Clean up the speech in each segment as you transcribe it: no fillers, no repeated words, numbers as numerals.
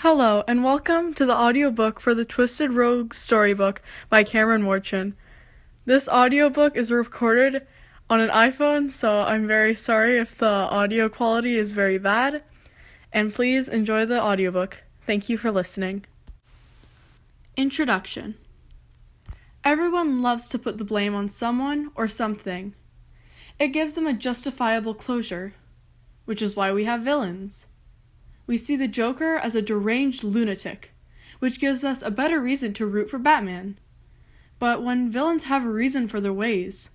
Hello, and welcome to the audiobook for the Twisted Rogue storybook by Cameron Morchin. This audiobook is recorded on an iPhone, so I'm very sorry if the audio quality is very bad, and please enjoy the audiobook. Thank you for listening. Introduction. Everyone loves to put the blame on someone or something. It gives them a justifiable closure, which is why we have villains. We see the Joker as a deranged lunatic, which gives us a better reason to root for Batman. But when villains have a reason for their ways,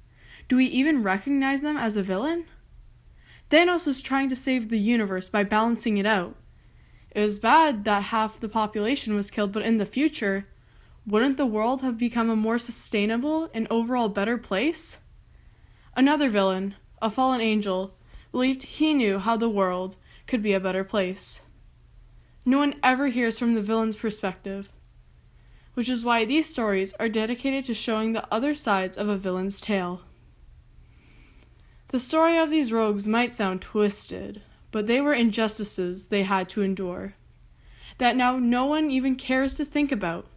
do we even recognize them as a villain? Thanos was trying to save the universe by balancing it out. It was bad that half the population was killed, but in the future, wouldn't the world have become a more sustainable and overall better place? Another villain, a fallen angel, believed he knew how the world could be a better place. No one ever hears from the villain's perspective, which is why these stories are dedicated to showing the other sides of a villain's tale. The story of these rogues might sound twisted, but they were injustices they had to endure, that now no one even cares to think about.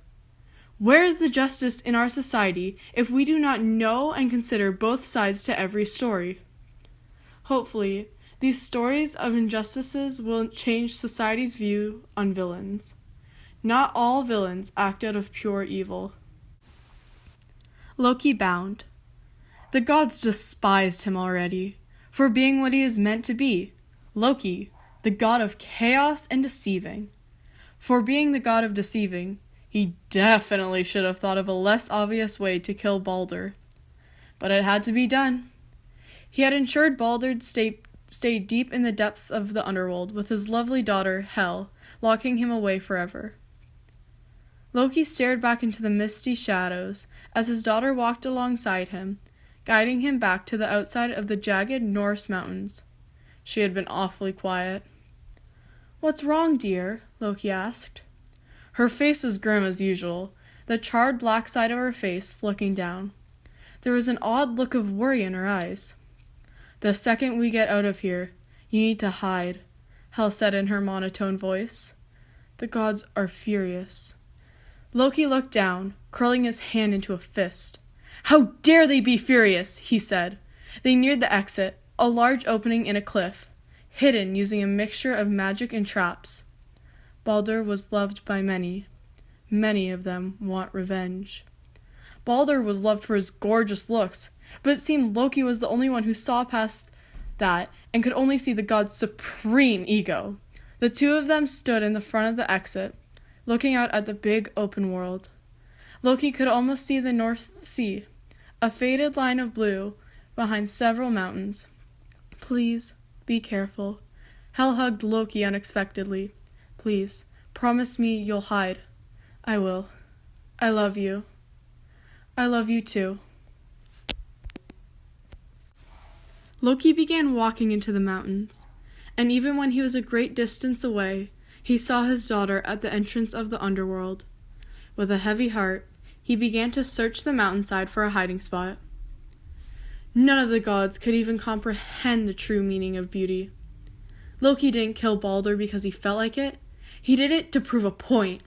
Where is the justice in our society if we do not know and consider both sides to every story? Hopefully, these stories of injustices will change society's view on villains. Not all villains act out of pure evil. Loki bound. The gods despised him already, for being what he is meant to be, Loki, the god of chaos and deceiving. For being the god of deceiving, he definitely should have thought of a less obvious way to kill Balder. But it had to be done. He had ensured Balder stayed deep in the depths of the underworld with his lovely daughter, Hel, locking him away forever. Loki stared back into the misty shadows as his daughter walked alongside him, guiding him back to the outside of the jagged Norse mountains. She had been awfully quiet. "What's wrong, dear?" Loki asked. Her face was grim as usual, the charred black side of her face looking down. There was an odd look of worry in her eyes. "The second we get out of here, you need to hide," Hel said in her monotone voice. "The gods are furious." Loki looked down, curling his hand into a fist. "How dare they be furious?" he said. They neared the exit, a large opening in a cliff, hidden using a mixture of magic and traps. Balder was loved by many. Many of them want revenge. Balder was loved for his gorgeous looks, but it seemed Loki was the only one who saw past that and could only see the god's supreme ego. The two of them stood in the front of the exit, looking out at the big open world. Loki could almost see the North Sea, a faded line of blue behind several mountains. "Please, be careful." Hel hugged Loki unexpectedly. "Please, promise me you'll hide." "I will. I love you." "I love you too." Loki began walking into the mountains, and even when he was a great distance away, he saw his daughter at the entrance of the underworld. With a heavy heart, he began to search the mountainside for a hiding spot. None of the gods could even comprehend the true meaning of beauty. Loki didn't kill Balder because he felt like it. He did it to prove a point.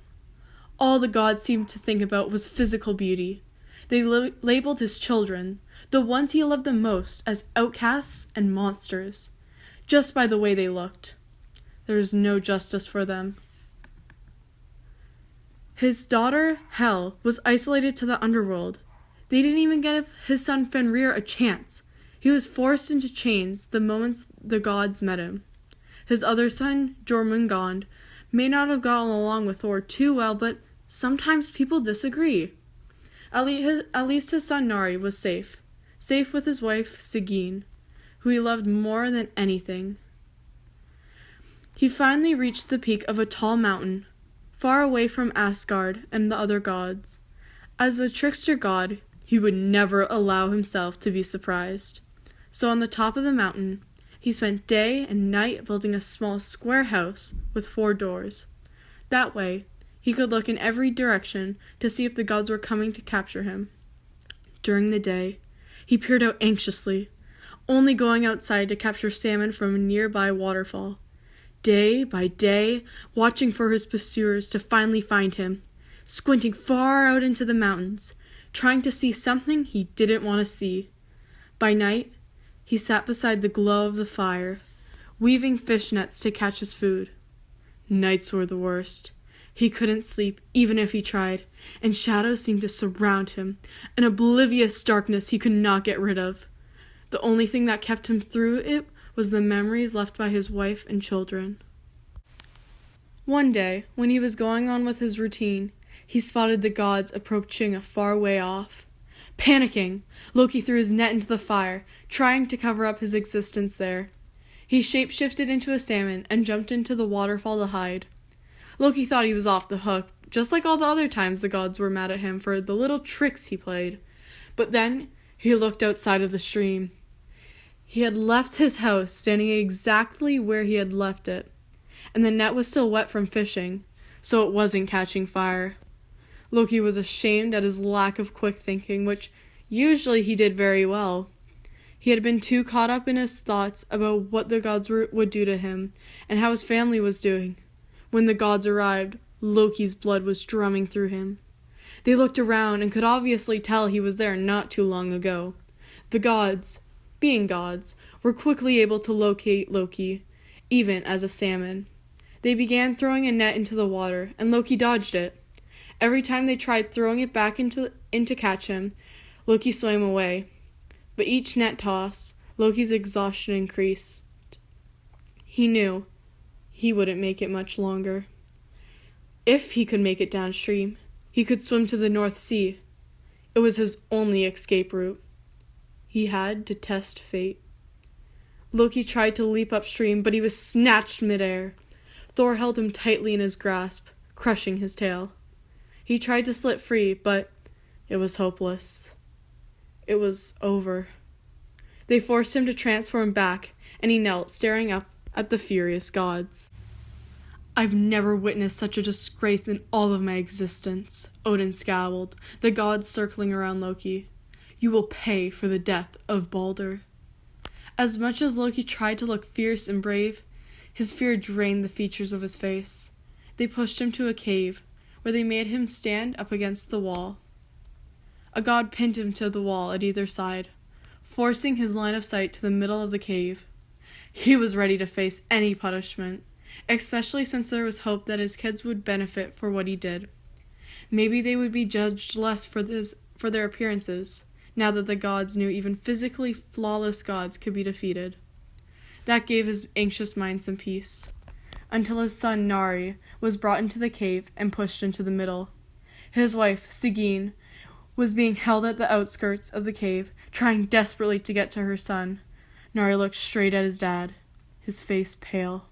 All the gods seemed to think about was physical beauty. They labeled his children, the ones he loved the most, as outcasts and monsters, just by the way they looked. There was no justice for them. His daughter, Hel, was isolated to the underworld. They didn't even give his son Fenrir a chance. He was forced into chains the moment the gods met him. His other son, Jormungand, may not have gotten along with Thor too well, but sometimes people disagree. At least his son Nari was safe with his wife Sigyn, who he loved more than anything. He finally reached the peak of a tall mountain, far away from Asgard and the other gods. As the trickster god, he would never allow himself to be surprised. So on the top of the mountain, he spent day and night building a small square house with 4 doors. That way, he could look in every direction to see if the gods were coming to capture him. During the day, he peered out anxiously, only going outside to capture salmon from a nearby waterfall. day by day, watching for his pursuers to finally find him, squinting far out into the mountains, trying to see something he didn't want to see. By night, he sat beside the glow of the fire, weaving fish nets to catch his food. Nights were the worst. He couldn't sleep, even if he tried, and shadows seemed to surround him, an oblivious darkness he could not get rid of. The only thing that kept him through it was the memories left by his wife and children. One day, when he was going on with his routine, he spotted the gods approaching a far way off. Panicking, Loki threw his net into the fire, trying to cover up his existence there. He shapeshifted into a salmon and jumped into the waterfall to hide. Loki thought he was off the hook, just like all the other times the gods were mad at him for the little tricks he played. But then he looked outside of the stream. He had left his house standing exactly where he had left it, and the net was still wet from fishing, so it wasn't catching fire. Loki was ashamed at his lack of quick thinking, which usually he did very well. He had been too caught up in his thoughts about what the gods would do to him and how his family was doing. When the gods arrived, Loki's blood was drumming through him. They looked around and could obviously tell he was there not too long ago. The gods, being gods, were quickly able to locate Loki, even as a salmon. They began throwing a net into the water, and Loki dodged it. Every time they tried throwing it back in to catch him, Loki swam away. But each net toss, Loki's exhaustion increased. He knew he wouldn't make it much longer. If he could make it downstream, he could swim to the North Sea. It was his only escape route. He had to test fate. Loki tried to leap upstream, but he was snatched midair. Thor held him tightly in his grasp, crushing his tail. He tried to slip free, but it was hopeless. It was over. They forced him to transform back, and he knelt, staring up at the furious gods. "I've never witnessed such a disgrace in all of my existence," Odin scowled, the gods circling around Loki. "You will pay for the death of Balder." As much as Loki tried to look fierce and brave, his fear drained the features of his face. They pushed him to a cave, where they made him stand up against the wall. A god pinned him to the wall at either side, forcing his line of sight to the middle of the cave. He was ready to face any punishment, especially since there was hope that his kids would benefit for what he did. Maybe they would be judged less for their appearances, now that the gods knew even physically flawless gods could be defeated. That gave his anxious mind some peace, until his son Nari was brought into the cave and pushed into the middle. His wife, Sigyn, was being held at the outskirts of the cave, trying desperately to get to her son. Nari looked straight at his dad, his face pale.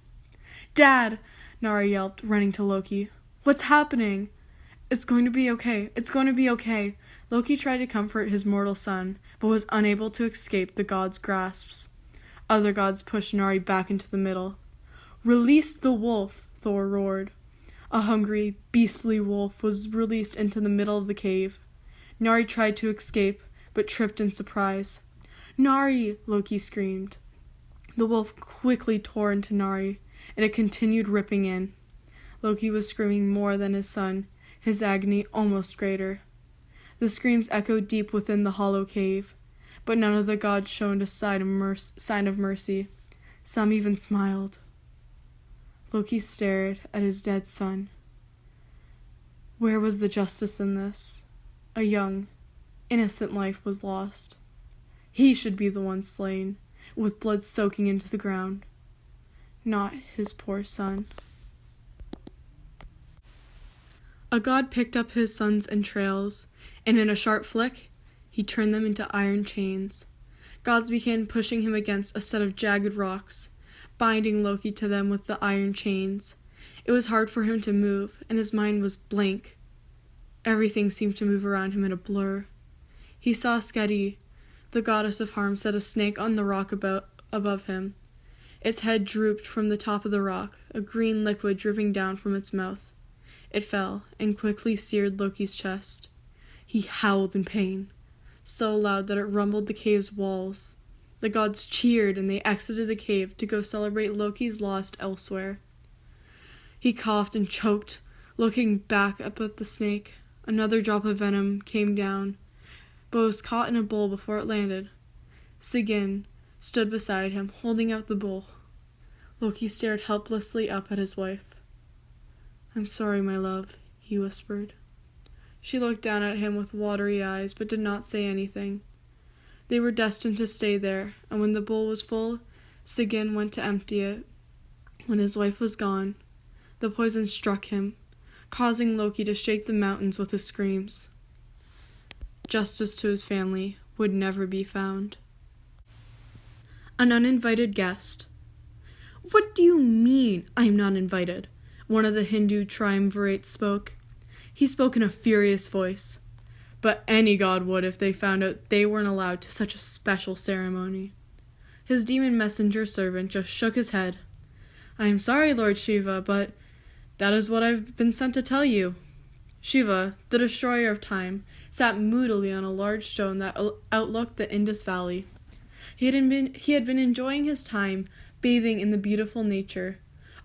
"Dad!" Nari yelped, running to Loki. "What's happening?" "It's going to be okay. It's going to be okay." Loki tried to comfort his mortal son, but was unable to escape the gods' grasps. Other gods pushed Nari back into the middle. "Release the wolf!" Thor roared. A hungry, beastly wolf was released into the middle of the cave. Nari tried to escape, but tripped in surprise. "Nari!" Loki screamed. The wolf quickly tore into Nari, and it continued ripping in. Loki was screaming more than his son, his agony almost greater. The screams echoed deep within the hollow cave, but none of the gods showed a sign of mercy. Some even smiled. Loki stared at his dead son. Where was the justice in this? A young, innocent life was lost. He should be the one slain, with blood soaking into the ground, not his poor son. A god picked up his son's entrails, and in a sharp flick, he turned them into iron chains. Gods began pushing him against a set of jagged rocks, binding Loki to them with the iron chains. It was hard for him to move, and his mind was blank. Everything seemed to move around him in a blur. He saw Skadi, the goddess of harm, set a snake on the rock above him. Its head drooped from the top of the rock, a green liquid dripping down from its mouth. It fell and quickly seared Loki's chest. He howled in pain, so loud that it rumbled the cave's walls. The gods cheered and they exited the cave to go celebrate Loki's loss elsewhere. He coughed and choked, looking back up at the snake. Another drop of venom came down, but was caught in a bowl before it landed. Sigyn stood beside him, holding out the bowl. Loki stared helplessly up at his wife. "I'm sorry, my love," he whispered. She looked down at him with watery eyes, but did not say anything. They were destined to stay there, and when the bowl was full, Sigyn went to empty it. When his wife was gone, the poison struck him, causing Loki to shake the mountains with his screams. Justice to his family would never be found. An uninvited guest. "What do you mean, I'm not invited?" one of the Hindu triumvirates spoke. He spoke in a furious voice, but any god would if they found out they weren't allowed to such a special ceremony. His demon messenger servant just shook his head. "I am sorry, Lord Shiva, but that is what I've been sent to tell you." Shiva, the destroyer of time, sat moodily on a large stone that outlooked the Indus Valley. He had been enjoying his time bathing in the beautiful nature,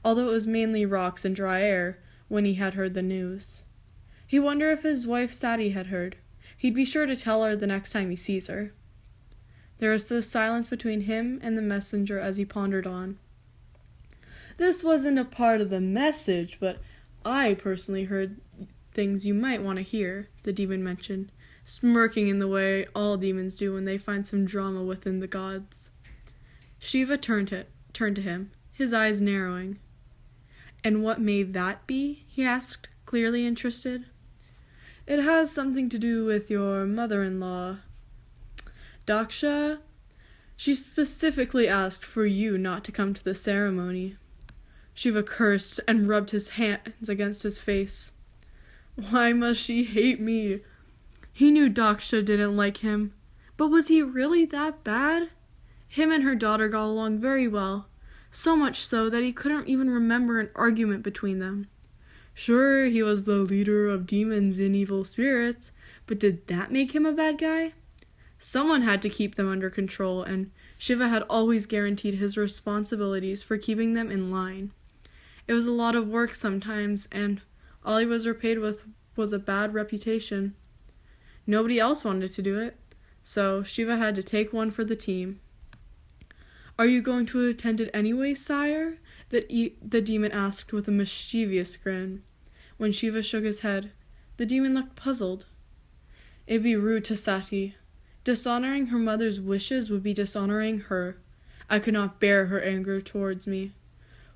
although it was mainly rocks and dry air when he had heard the news. He wondered if his wife Sati had heard. He'd be sure to tell her the next time he sees her. There was a silence between him and the messenger as he pondered on. "This wasn't a part of the message, but I personally heard things you might want to hear," the demon mentioned, smirking in the way all demons do when they find some drama within the gods. Shiva turned to him, his eyes narrowing. "And what may that be?" he asked, clearly interested. "It has something to do with your mother-in-law, Daksha. She specifically asked for you not to come to the ceremony." Shiva cursed and rubbed his hands against his face. Why must she hate me? He knew Daksha didn't like him, but was he really that bad? Him and her daughter got along very well, so much so that he couldn't even remember an argument between them. Sure, he was the leader of demons and evil spirits, but did that make him a bad guy? Someone had to keep them under control, and Shiva had always guaranteed his responsibilities for keeping them in line. It was a lot of work sometimes, and all he was repaid with was a bad reputation. Nobody else wanted to do it, so Shiva had to take one for the team. "Are you going to attend it anyway, sire?" the demon asked with a mischievous grin. When Shiva shook his head, the demon looked puzzled. "It'd be rude to Sati. Dishonoring her mother's wishes would be dishonoring her. I could not bear her anger towards me."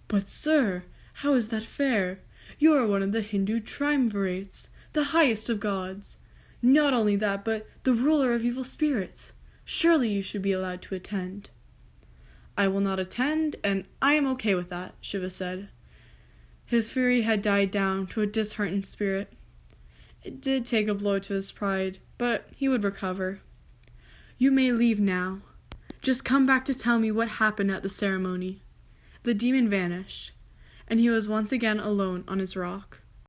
"But sir, how is that fair? You are one of the Hindu triumvirates, the highest of gods. Not only that, but the ruler of evil spirits. Surely you should be allowed to attend." "I will not attend, and I am okay with that," Shiva said. His fury had died down to a disheartened spirit. It did take a blow to his pride, but he would recover. "You may leave now. Just come back to tell me what happened at the ceremony." The demon vanished, and he was once again alone on his rock.